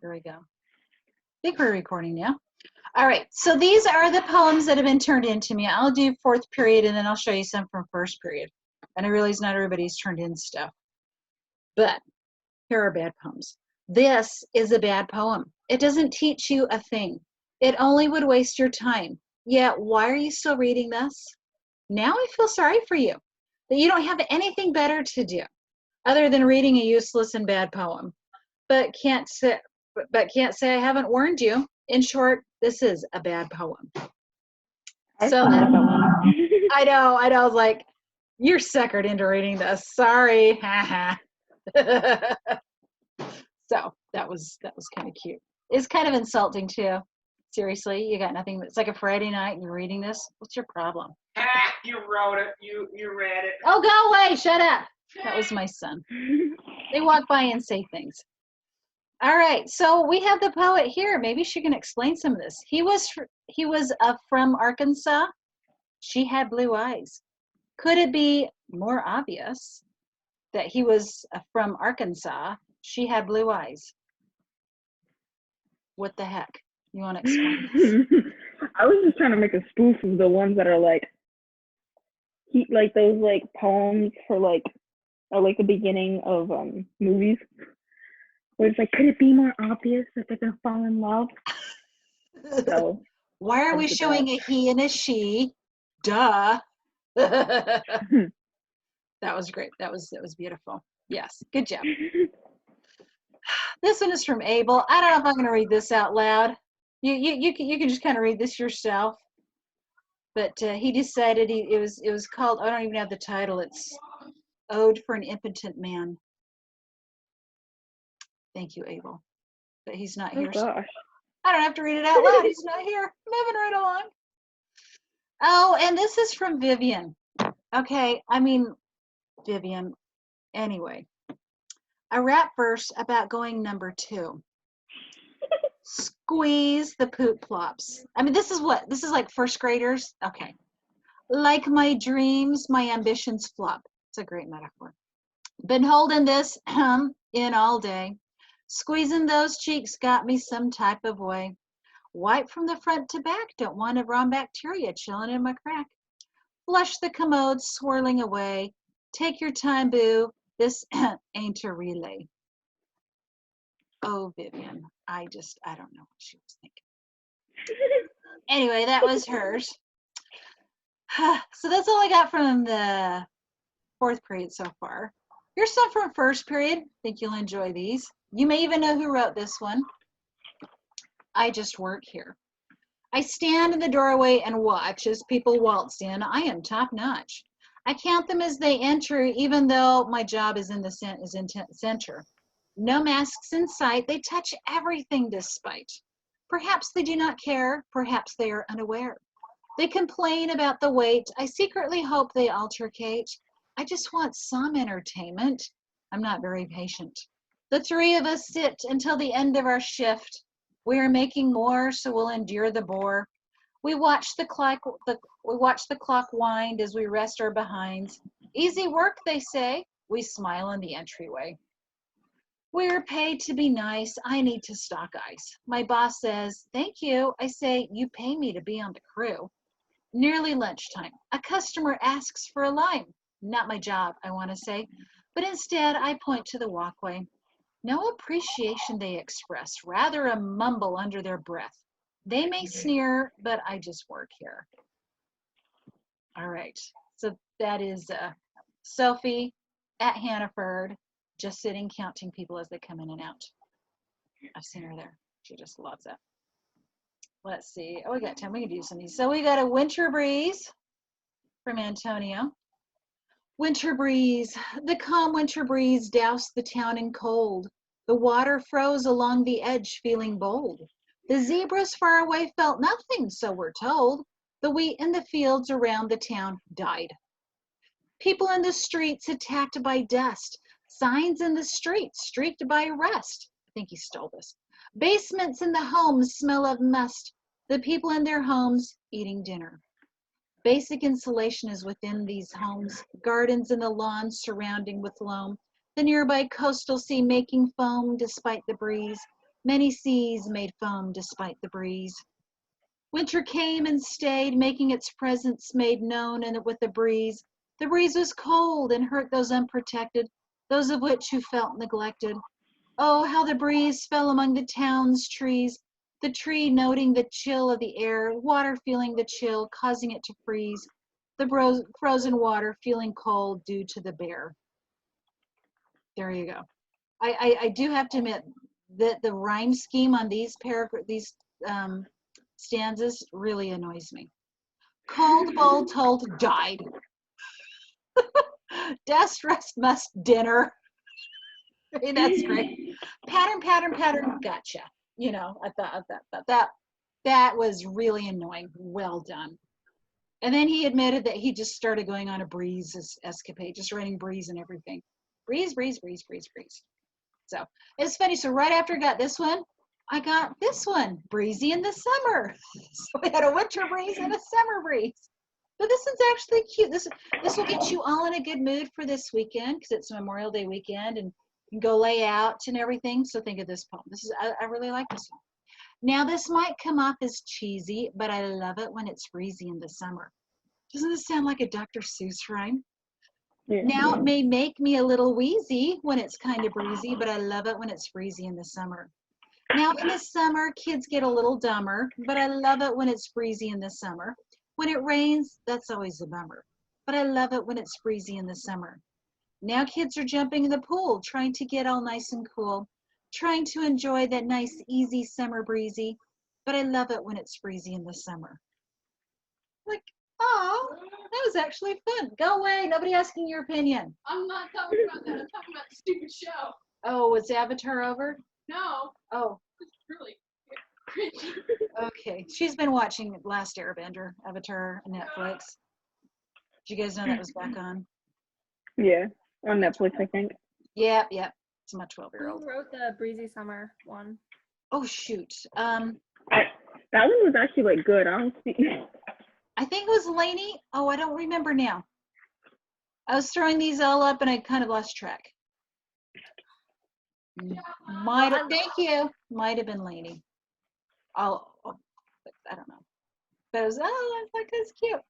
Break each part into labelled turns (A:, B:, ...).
A: There we go. I think we're recording now. All right, so these are the poems that have been turned in to me. I'll do fourth period, and then I'll show you some from first period. And I realize not everybody's turned in stuff. But here are bad poems. This is a bad poem. It doesn't teach you a thing. It only would waste your time. Yet, why are you still reading this? Now I feel sorry for you, that you don't have anything better to do other than reading a useless and bad poem. But can't say I haven't warned you. In short, this is a bad poem. So then, I know. I was like, you're suckered into reading this. Sorry. So that was kind of cute. It's kind of insulting too. Seriously, you got nothing. It's like a Friday night and you're reading this. What's your problem?
B: You wrote it. You read it.
A: Oh, go away. Shut up. That was my son. They walk by and say things. All right, so we have the poet here. Maybe she can explain some of this. He was from Arkansas. She had blue eyes. Could it be more obvious that he was from Arkansas? She had blue eyes. What the heck? You want to explain this?
C: I was just trying to make a spoof of the ones that are like those like poems for like the beginning of movies. Where it's like, could it be more obvious that they're gonna fall in love? So,
A: why are we showing a he and a she? Duh. That was great. That was beautiful. Yes, good job. This one is from Abel. I don't know if I'm going to read this out loud. You can just kind of read this yourself. But he decided it was called. I don't even have the title. It's Ode for an Impotent Man. Thank you, Abel. But he's not here.
C: Gosh.
A: So I don't have to read it out loud. He's not here. Moving right along. Oh, and this is from Vivian. Okay, I mean, Vivian. Anyway, a rap verse about going number 2. Squeeze the poop plops. I mean, this is like first graders. Okay. Like my dreams, my ambitions flop. It's a great metaphor. Been holding this in all day. Squeezing those cheeks got me some type of way. Wipe from the front to back. Don't want a raw bacteria chilling in my crack. Flush the commode swirling away. Take your time, boo. This ain't a relay. Oh, Vivian. I don't know what she was thinking. Anyway, that was hers. So that's all I got from the fourth period so far. Here's some from first period. I think you'll enjoy these. You may even know who wrote this one. I just work here. I stand in the doorway and watch as people waltz in. I am top notch. I count them as they enter, even though my job is in the center. No masks in sight. They touch everything despite. Perhaps they do not care. Perhaps they are unaware. They complain about the wait. I secretly hope they altercate. I just want some entertainment. I'm not very patient. The 3 of us sit until the end of our shift. We are making more, so we'll endure the bore. We watch the clock wind as we rest our behinds. Easy work, they say. We smile in the entryway. We're paid to be nice. I need to stock ice. My boss says, thank you. I say, you pay me to be on the crew. Nearly lunchtime. A customer asks for a lime. Not my job, I want to say, but instead I point to the walkway. No appreciation they express, rather a mumble under their breath. They may sneer, but I just work here. All right, so that is Sophie at Hannaford, just sitting counting people as they come in and out. I've seen her there. She just loves it. Let's see. Oh, we got time. We can do some of these. So we got a winter breeze from Antonio. Winter breeze, the calm winter breeze doused the town in cold. The water froze along the edge, feeling bold. The zebras far away felt nothing, so we're told. The wheat in the fields around the town died. People in the streets attacked by dust. Signs in the streets streaked by rust. I think he stole this. Basements in the homes smell of must. The people in their homes eating dinner. Basic insulation is within these homes, gardens in the lawns surrounding with loam, the nearby coastal sea making foam despite the breeze. Many seas made foam despite the breeze. Winter came and stayed, making its presence made known and with the breeze. The breeze was cold and hurt those unprotected, those of which who felt neglected. Oh, how the breeze fell among the town's trees, the tree noting the chill of the air, water feeling the chill, causing it to freeze, the frozen water feeling cold due to the bear. There you go. I do have to admit that the rhyme scheme on these stanzas really annoys me. Cold, bold, told, died. Dust, rest, must, dinner. I mean, that's great. Pattern, pattern, pattern, gotcha. You know, I thought that was really annoying. Well done. And then he admitted that he just started going on a breeze escapade, just writing breeze and everything. Breeze, breeze, breeze, breeze, breeze. So it's funny. So right after I got this one, I got this one, breezy in the summer. So we had a winter breeze and a summer breeze. But this one's actually cute. This will get you all in a good mood for this weekend because it's Memorial Day weekend and you can go lay out and everything. So think of this poem. I really like this one. Now this might come off as cheesy, but I love it when it's breezy in the summer. Doesn't this sound like a Dr. Seuss rhyme?
C: Yeah.
A: Now it may make me a little wheezy when it's kind of breezy, but I love it when it's breezy in the summer. Now in the summer, kids get a little dumber, but I love it when it's breezy in the summer. When it rains, that's always a bummer, but I love it when it's breezy in the summer. Now kids are jumping in the pool, trying to get all nice and cool, trying to enjoy that nice, easy summer breezy, but I love it when it's breezy in the summer. Like, oh, that was actually fun. Go away, nobody asking your opinion.
D: I'm not talking about that. I'm talking about the stupid show.
A: Oh, was Avatar over?
D: No,
A: Oh,
D: it's really cringy.
A: okay. She's been watching Last Airbender, Avatar, on Netflix. Did you guys know that was back on?
C: Yeah, on Netflix, I think.
A: Yep. It's my 12-year-old.
D: Who wrote the Breezy Summer one?
A: Oh, shoot.
C: That one was actually like good. I don't see.
A: I think it was Lainey. Oh, I don't remember now. I was throwing these all up and I kind of lost track. Thank you. Might have been Lainey. I don't know. But it was, I thought that's cute.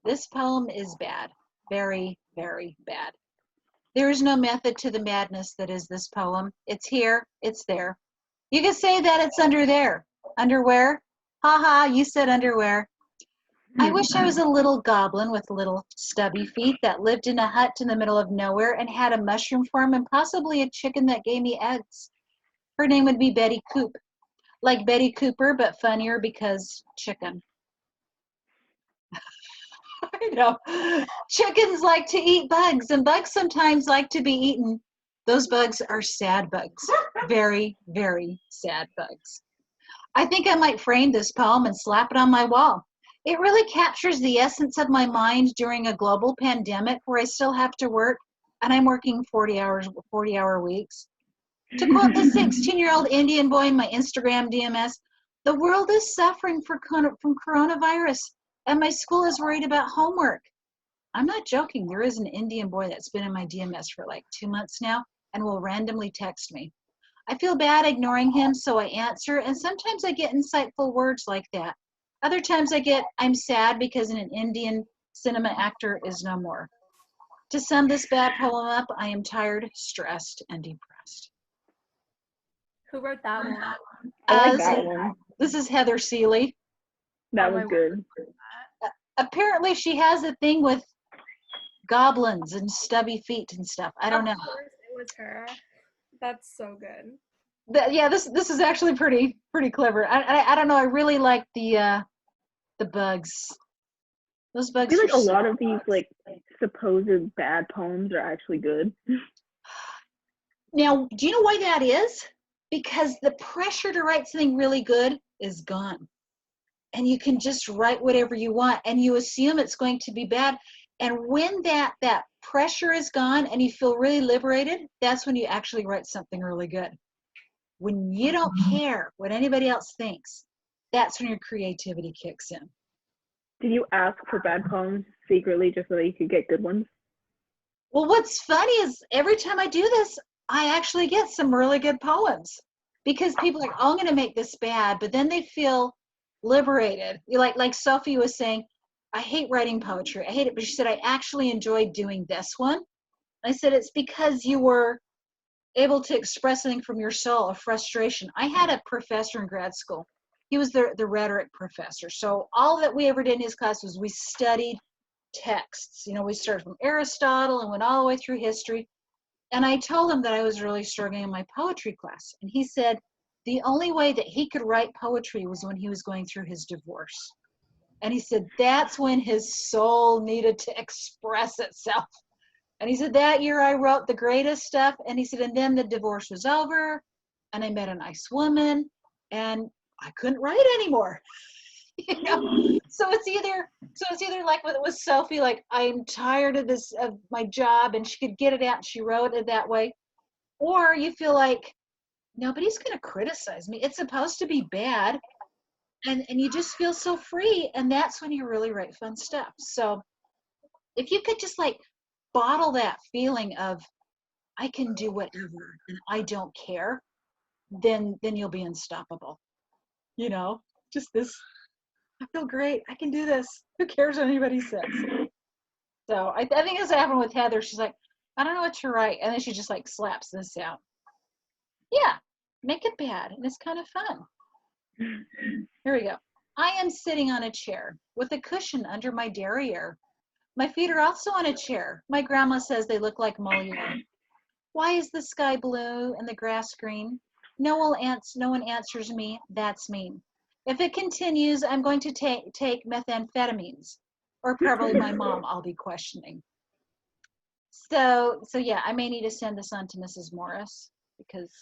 A: This poem is bad. Very, very bad. There is no method to the madness that is this poem. It's here, it's there. You can say that it's under there. Underwear? Haha, you said underwear. I wish I was a little goblin with little stubby feet that lived in a hut in the middle of nowhere and had a mushroom farm and possibly a chicken that gave me eggs. Her name would be Betty Coop. Like Betty Cooper, but funnier because chicken. I know. Chickens like to eat bugs, and bugs sometimes like to be eaten. Those bugs are sad bugs. Very, very sad bugs. I think I might frame this poem and slap it on my wall. It really captures the essence of my mind during a global pandemic where I still have to work, and I'm working 40-hour weeks. To quote the 16-year-old Indian boy in my Instagram DMS, the world is suffering from coronavirus, and my school is worried about homework. I'm not joking. There is an Indian boy that's been in my DMS for like 2 months now and will randomly text me. I feel bad ignoring him, so I answer, and sometimes I get insightful words like that. Other times I'm sad because an Indian cinema actor is no more. To sum this bad poem up, I am tired, stressed, and depressed.
D: Who wrote that one?
C: I like that one.
A: This is Heather Seeley.
C: That was good.
A: Apparently she has a thing with goblins and stubby feet and stuff. I don't know.
D: Of course it was her. That's so good.
A: This is actually pretty clever. I don't know. I really like the bugs. Those bugs.
C: I feel like a lot
A: so
C: of these like supposed bad poems are actually good.
A: Now, do you know why that is? Because the pressure to write something really good is gone. And you can just write whatever you want and you assume it's going to be bad. And when that pressure is gone and you feel really liberated, that's when you actually write something really good. When you don't care what anybody else thinks, that's when your creativity kicks in.
C: Did you ask for bad poems secretly just so that you could get good ones?
A: Well, what's funny is every time I do this, I actually get some really good poems because people are like, oh, I'm going to make this bad, but then they feel liberated. Like Sophie was saying, I hate writing poetry. I hate it. But she said, I actually enjoyed doing this one. I said, it's because you were able to express something from your soul, a frustration. I had a professor in grad school. He was the rhetoric professor. So all that we ever did in his class was we studied texts. You know, we started from Aristotle and went all the way through history. And I told him that I was really struggling in my poetry class. And he said the only way that he could write poetry was when he was going through his divorce. And he said that's when his soul needed to express itself. And he said that year I wrote the greatest stuff. And he said, and then the divorce was over and I met a nice woman and I couldn't write anymore. You know, so it's either like with Sophie, like I'm tired of my job, and she could get it out and she wrote it that way, or you feel like nobody's going to criticize me. It's supposed to be bad, and you just feel so free, and that's when you really write fun stuff. So if you could just like bottle that feeling of I can do whatever and I don't care, then you'll be unstoppable. You know, just this. I feel great. I can do this. Who cares what anybody says? So I think this happened with Heather. She's like, I don't know what to write. And then she just like slaps this out. Yeah, make it bad. And it's kind of fun. Here we go. I am sitting on a chair with a cushion under my derriere. My feet are also on a chair. My grandma says they look like Moliere. Why is the sky blue and the grass green? No one answers me. That's mean. If it continues, I'm going to take methamphetamines, or probably my mom I'll be questioning. So yeah, I may need to send this on to Mrs. Morris because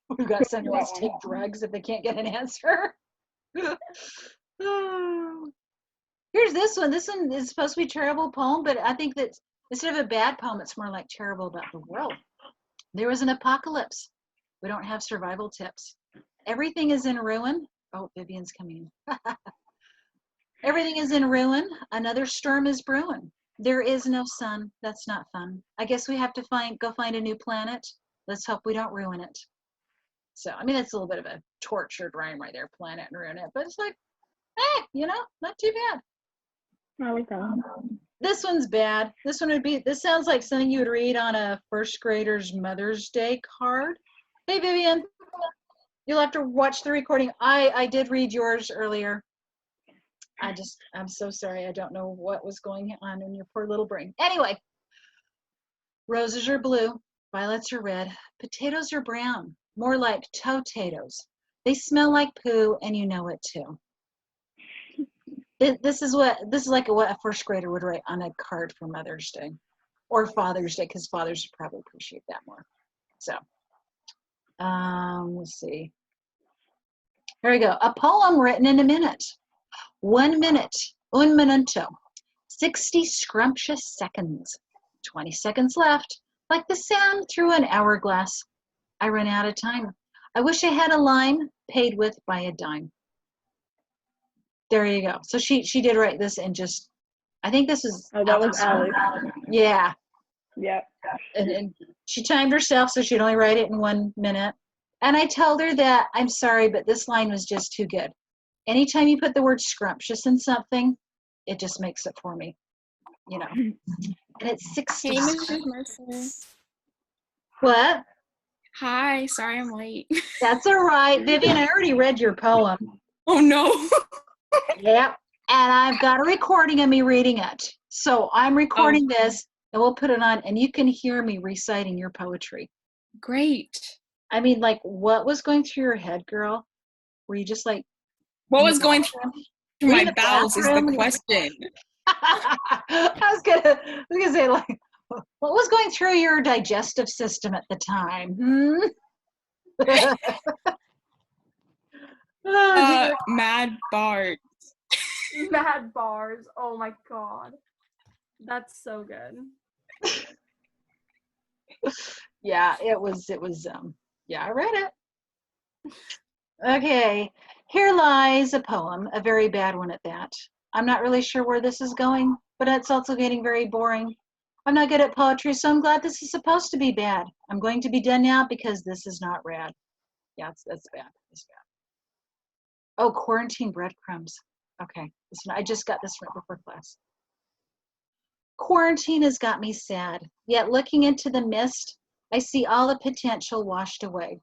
A: we've got someone who wants to take drugs if they can't get an answer. Here's this one. This one is supposed to be a terrible poem, but I think that instead of a bad poem, it's more like terrible about the world. There was an apocalypse. We don't have survival tips. Everything is in ruin. Oh, Vivian's coming. Everything is in ruin. Another storm is brewing. There is no sun. That's not fun. I guess we have to go find a new planet. Let's hope we don't ruin it. So, I mean, that's a little bit of a tortured rhyme right there, planet and ruin it. But it's like, hey, you know, not too bad.
C: I like that one.
A: This one's bad. This sounds like something you would read on a first grader's Mother's Day card. Hey, Vivian. You'll have to watch the recording. I did read yours earlier. I'm so sorry. I don't know what was going on in your poor little brain. Anyway, roses are blue, violets are red, potatoes are brown, more like toe-tatoes. They smell like poo, and you know it too. This is like what a first grader would write on a card for Mother's Day or Father's Day, because fathers would probably appreciate that more. So, let's see. Here we go. A poem written in a minute. 1 minute, un minuto. 60 scrumptious seconds. 20 seconds left. Like the sound through an hourglass. I run out of time. I wish I had a line paid with by a dime. There you go. So she did write this in just, I think this is.
C: Oh, that was Alex.
A: Yeah.
C: Yeah.
A: And she timed herself so she'd only write it in 1 minute. And I told her that, I'm sorry, but this line was just too good. Anytime you put the word scrumptious in something, it just makes it for me, you know. And it's 60.
E: Hey, Mrs. Mercer.
A: What?
E: Hi, sorry I'm late.
A: That's all right. Vivian, I already read your poem.
E: Oh no.
A: Yep. And I've got a recording of me reading it. So I'm recording this and we'll put it on and you can hear me reciting your poetry.
E: Great.
A: I mean, like, what was going through your head, girl? Were you just like,
E: What was going through
A: Were you
E: my
A: in the
E: bowels is the
A: bathroom?
E: question.
A: I was gonna say, like, what was going through your digestive system at the time?
E: Mad Bart.
D: Mad bars. Oh my god. That's so good.
A: Yeah, it was, yeah, I read it. Okay, here lies a poem, a very bad one at that. I'm not really sure where this is going, but it's also getting very boring. I'm not good at poetry, so I'm glad this is supposed to be bad. I'm going to be done now because this is not rad. Yeah, that's bad. It's bad. Oh, quarantine breadcrumbs. Okay, listen, I just got this right before class. Quarantine has got me sad, yet looking into the mist, I see all the potential washed away.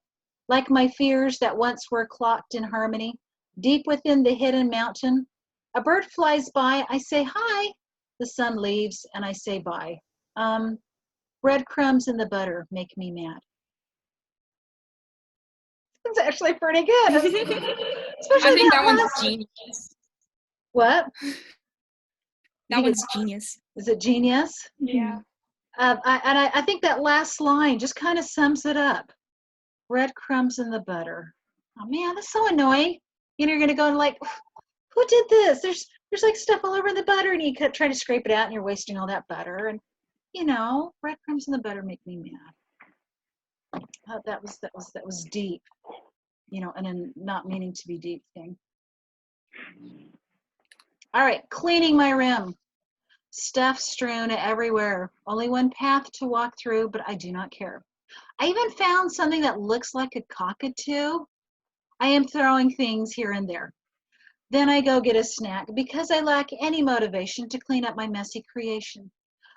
A: Like my fears that once were clocked in harmony, deep within the hidden mountain, a bird flies by, I say hi, the sun leaves, and I say bye. Breadcrumbs in the butter make me mad. It's actually pretty good. Especially
E: I think that one's
A: last-
E: genius.
A: What?
E: That one's genius.
A: Is it genius?
D: Yeah.
A: I think that last line just kind of sums it up. Breadcrumbs in the butter. Oh man, that's so annoying. You know, you're gonna go and like, who did this? There's like stuff all over the butter, and you could try to scrape it out, and you're wasting all that butter. And you know, breadcrumbs in the butter make me mad. That was deep. You know, and a not meaning to be deep thing. All right, cleaning my room. Stuff strewn everywhere. Only one path to walk through, but I do not care. I even found something that looks like a cockatoo. I am throwing things here and there. Then I go get a snack because I lack any motivation to clean up my messy creation.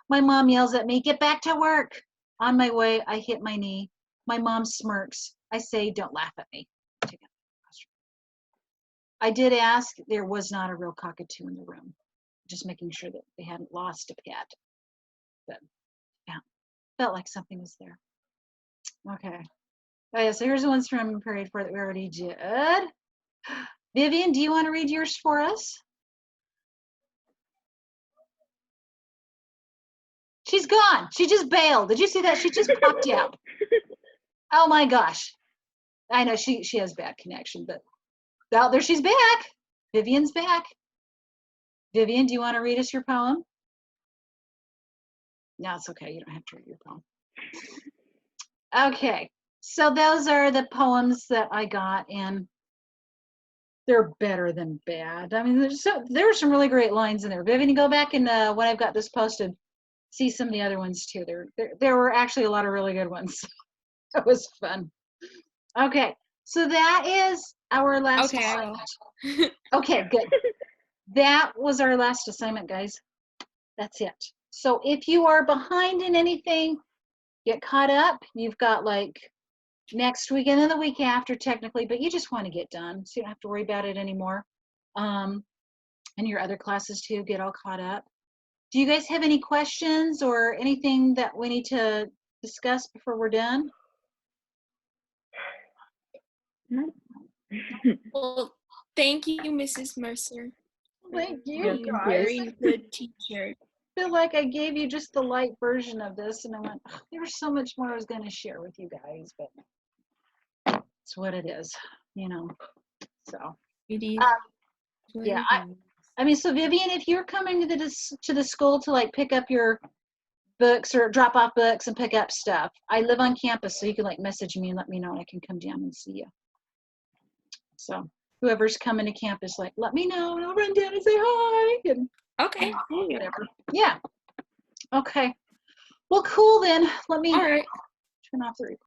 A: My mom yells at me, "Get back to work." On my way, I hit my knee. My mom smirks. I say, "Don't laugh at me." I did ask, there was not a real cockatoo in the room. Just making sure that they hadn't lost a pet. But yeah, felt like something was there. Okay. Oh yeah, so here's the ones from period 4 that we already did. Vivian, do you want to read yours for us? She's gone. She just bailed. Did you see that? She just popped out. Oh my gosh. I know she has bad connection, but oh, there she's back. Vivian's back. Vivian, do you want to read us your poem? No, it's okay. You don't have to read your poem. Okay. So those are the poems that I got, and they're better than bad. I mean, there were some really great lines in there. Vivian, you go back and when I've got this posted, see some of the other ones too. There were actually a lot of really good ones. It was fun. Okay, so that is our last
E: Okay, I
A: assignment. Okay, good. That was our last assignment, guys. That's it. So if you are behind in anything, get caught up. You've got like next week and then the week after technically, but you just want to get done so you don't have to worry about it anymore. And your other classes too, get all caught up. Do you guys have any questions or anything that we need to discuss before we're done?
C: No.
E: Well, thank you, Mrs. Mercer.
A: Thank
C: Yeah,
A: you,
C: thank
A: guys.
E: Very good teacher.
A: I feel like I gave you just the light version of this, and I went, "Oh, there was so much more I was going to share with you guys, but it's what it is, you know." So,
E: It is what
A: yeah,
E: it is.
A: I mean, so Vivian, if you're coming to the school to like pick up your books or drop off books and pick up stuff, I live on campus, so you can like message me and let me know, and I can come down and see you. So whoever's coming to campus, like, let me know, and I'll run down and say hi and
E: Okay.
A: whatever. Yeah. Okay. Well, cool then. Let me
E: All right.
A: turn off the recording.